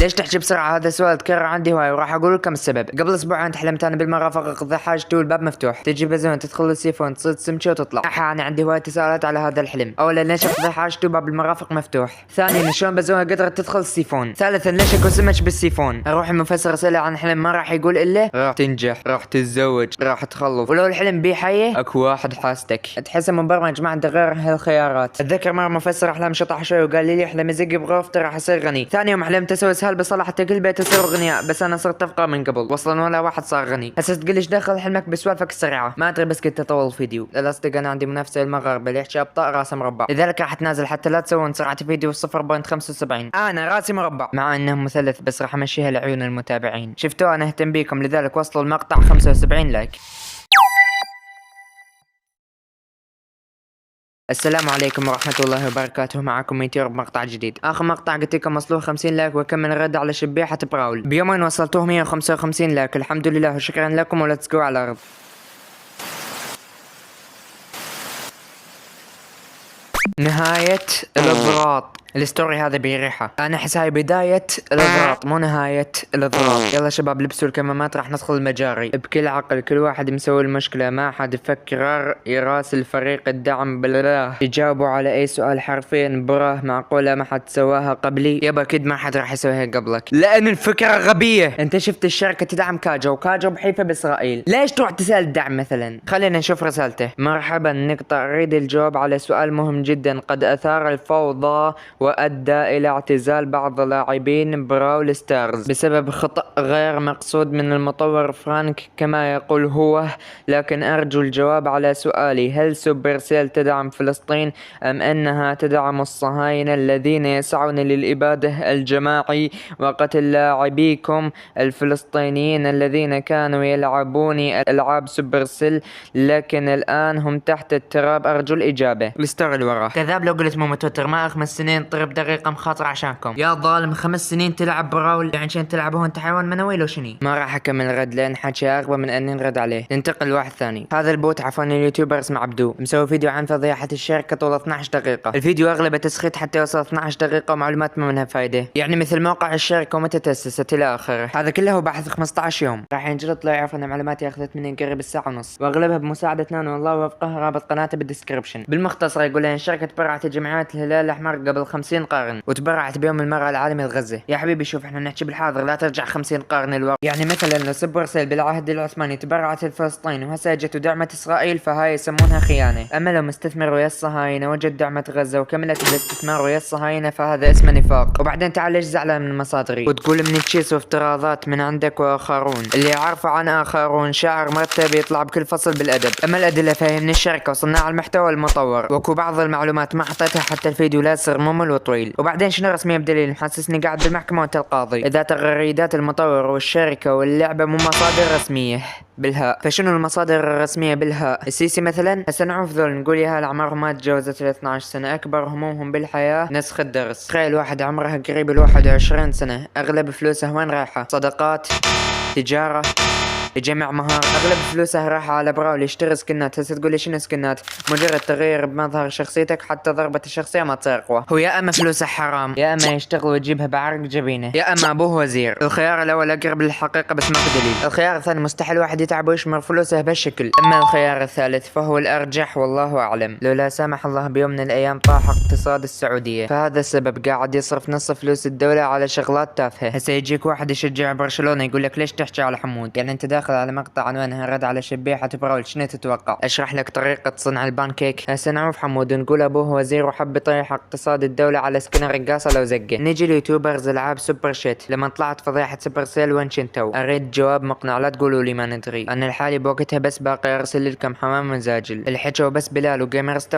ليش تحكي بسرعه؟ هذا سؤال تكرر عندي هواي وراح اقول لكم السبب. قبل اسبوعين حلمت انا بالمرافق اقضي حاجتي والباب مفتوح، تجي بزون تدخل السيفون تصيد سمكه وتطلع. انا عندي هواي تساؤلات على هذا الحلم. اولا ليش اقضي حاجتي وباب المرافق مفتوح؟ ثانيا شلون بزون قدرت تدخل السيفون؟ ثالثا ليش اكو سمك بالسيفون؟ اروح المفسر اساله عن حلم ما راح يقول الا راح تنجح، راح تتزوج، راح تخلص. ولو الحلم بيه حيه اكو واحد حاستك تحسه مبرمج ما عنده غير هالخيارات. اتذكر مره مفسر احلام شطح شوي وقال لي احلم ازق بغرفتي راح اصير غني. ثاني يوم حلمت اسوي اسهال بصلح حتى كل بيت يصير اغنياء، بس انا صرت افقر من قبل واصلا ولا واحد صار غني. هسه تقول ليش دخل حلمك بسوالفك السريعه؟ ما ادري بس كنت اطول الفيديو. للاصدق انا عندي منافسه المغاربه اللي يحكي ابطا راسه مربع، لذلك راح تنازل حتى لا تسوون سرعه فيديو 0.75. انا راسي مربع مع انه مثلث، بس راح امشيها لعيون المتابعين. شفتوا انا اهتم بيكم لذلك وصلوا المقطع 75 لايك. السلام عليكم ورحمة الله وبركاته، معكم ميتير بمقطع جديد. اخر مقطع قلت لكم وصلوه 50 لايك واكمل رد على شبيحة براول. بيومين وصلتوه 155 لايك، الحمد لله وشكرا لكم ولتس جو على الارض. نهاية الضغط. الستوري هذا بيريحة. انا احس هاي بداية الضغط مو نهاية الضغط. يلا شباب لبسوا الكمامات راح ندخل المجاري بكل عقل. كل واحد مسوي المشكلة، ما حد يفكر يراسل فريق الدعم بالله يجاوبوا على اي سؤال حرفيا براه معقولة ما حد سواها قبلي. يبا اكيد ما حد راح يسويها قبلك لان الفكرة غبية. انت شفت الشركة تدعم كاجو وكاجو بحيفا باسرائيل، ليش تروح تسأل الدعم مثلا؟ خلينا نشوف رسالته. مرحبا، نقطة اريد الجواب على سؤال مهم جدا قد اثار الفوضى وأدى إلى اعتزال بعض لاعبين براول ستارز بسبب خطأ غير مقصود من المطور فرانك كما يقول هو، لكن أرجو الجواب على سؤالي: هل سوبرسيل تدعم فلسطين أم أنها تدعم الصهاينة الذين يسعون للإبادة الجماعي وقتل لاعبيكم الفلسطينيين الذين كانوا يلعبون ألعاب سوبرسيل لكن الآن هم تحت التراب؟ أرجو الإجابة. الستوري اللي وراه كذاب. لو قلت مو متوتر ما 5 سنين طرب دقيقة مخاطرة عشانكم يا ظالم. 5 سنين تلعب براول يعني عشان تلعبوا انت حيوان منوي لو شني؟ ما راح اكمل رد لان حكي اغبى من اني نرد عليه. ننتقل لواحد ثاني. هذا البوت عفوا اليوتيوبر اسمه عبدو، مسوي فيديو عن فضيحة الشركة طول 12 دقيقة. الفيديو اغلبه تسخيط حتى يوصل 12 دقيقة ومعلومات ما منها فايدة، يعني مثل موقع الشركة ومتى تأسست الى اخره. هذا كله بعد 15 يوم. راح ينجلط لا يعرف ان معلوماتي اخذت مني قريب الساعة ونص واغلبها بمساعدة نانو الله وفقه. رابط قناته بالدسكربشن. بالمختصر يقول ان الشركة تبرعت جمعيات الهلال الاحمر قبل 50 قرن وتبرعت بيوم المرأة العالمي لغزة. يا حبيبي شوف احنا نحكي بالحاضر لا ترجع 50 قرن للورا. يعني مثلا لو سوبرسيل بالعهد العثماني تبرعت لفلسطين وهسه اجت ودعمت اسرائيل فهاي يسمونها خيانة. اما لو مستثمر ويا الصهاينة وجد دعمت غزة وكملت بالاستثمار ويا الصهاينة فهذا اسمه نفاق. وبعدين تعال ليش زعلان من مصادري وتقول من تشيس وافتراضات من عندك واخرون؟ اللي يعرفوا عن اخرون شاعر مرتب يطلع بكل فصل بالادب. اما الادلة فهمني الشركة وصناع المحتوى المطور، وكو بعض المعلومات ما حطيتها حتى الفيديو لا يصير ممل وطويل. وبعدين شنو رسميه بدليل محسسني قاعد بالمحكمة وانت القاضي؟ اذا تغريدات المطور والشركة واللعبة مو مصادر رسمية بالهاء، فشنو المصادر الرسمية بالهاء؟ السيسي مثلا. هسه نعوف ذول نقول يا هالعمر ما تجاوزت ال 12 سنة اكبر همومهم بالحياة نسخ الدرس. تخيل واحد عمره قريب ال 21 سنة اغلب فلوسه وين رايحة؟ صدقات، تجارة، لجمع مهار. اغلب فلوسه راح على براول يشتري سكنات. هسه تقول لي شنو سكنات؟ مجرد تغيير بمظهر شخصيتك حتى ضربة الشخصية ما تصير اقوى. هو يا اما فلوسه حرام يا اما يشتغل ويجيبها بعرق جبينه يا اما ابوه وزير. الخيار الاول اقرب للحقيقة بس ماكو دليل. الخيار الثاني مستحيل واحد يتعب ويشمر فلوسه بهالشكل. اما الخيار الثالث فهو الارجح والله اعلم. لو لا سامح الله بيوم من الايام طاح اقتصاد السعودية فهذا السبب قاعد يصرف نص فلوس الدولة على شغلات تافهة. هسه يجيك واحد يشجع برشلونة يقول لك ليش تحكي على حمود؟ يعني انت داخل على مقطع عنوانها رد على شبيحة براول، شنو تتوقع؟ اشرح لك طريقة صنع البانكيك؟ هسه نعرف حمود نقول ابوه وزير وحب يطيح اقتصاد الدولة على سكن رقاصة لو زقه. نجي ليوتيوبرز العاب سوبر شيت. لما طلعت فضيحة سوبر سيل وين كنتوا؟ اريد جواب مقنع لا تقولوا لي ما ندري. انا الحالي بوقتها بس باقي ارسل لكم حمام مزاجل الحكوا بس بلال وجيمرز.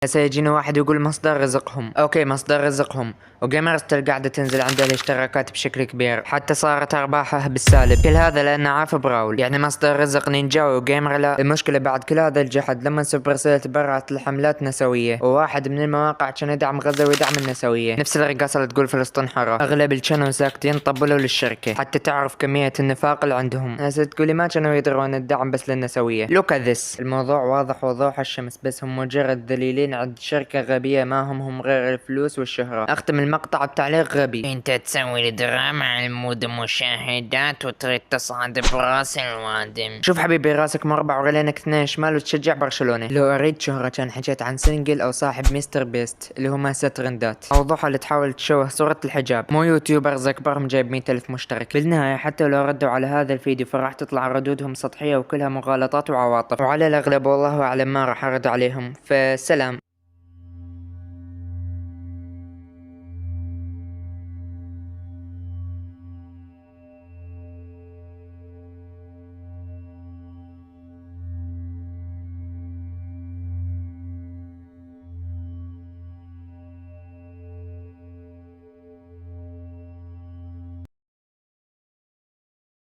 هسه يجينا واحد يقول مصدر رزقهم. اوكي مصدر رزقهم وجيمرز قاعدة تنزل عنده الاشتراكات بشكل كبير حتى صارت ارباحها بالسالب. كل هذا لانه عارف براول يعني مصدر رزق نينجاوي وجيمر لا. المشكلة بعد كل هذا الجحد لما سوبرسيل تبرعت لحملات نسوية وواحد من المواقع كان يدعم غزة ويدعم النسوية نفس الرقاصة اللي تقول فلسطين حرة. اغلب الشانل ساكتين طبلوا للشركة حتى تعرف كمية النفاق اللي عندهم. هسه تقولي ما كانوا يدرون الدعم بس للنسوية. لوك ذس الموضوع واضح وضوح الشمس بس هم مجرد دليلين شغالين عند شركة غبية ما هم غير الفلوس والشهرة. اختم المقطع بتعليق غبي: انت تسوي لي دراما على مود مشاهدات وتريد تصعد براس الوادم. شوف حبيبي، راسك مربع ورجلينك اثنين شمال وتشجع برشلونة. لو اريد شهرة كان حكيت عن سنجل او صاحب مستر بيست اللي هو ماسة ترندات، او ضحى اللي تحاول تشوه صورة الحجاب، مو يوتيوبرز اكبرهم جايب 100,000 مشترك. بالنهاية حتى لو ردوا على هذا الفيديو فراح تطلع ردودهم سطحية وكلها مغالطات وعواطف، وعلى الاغلب والله اعلم ما راح ارد عليهم. فسلام.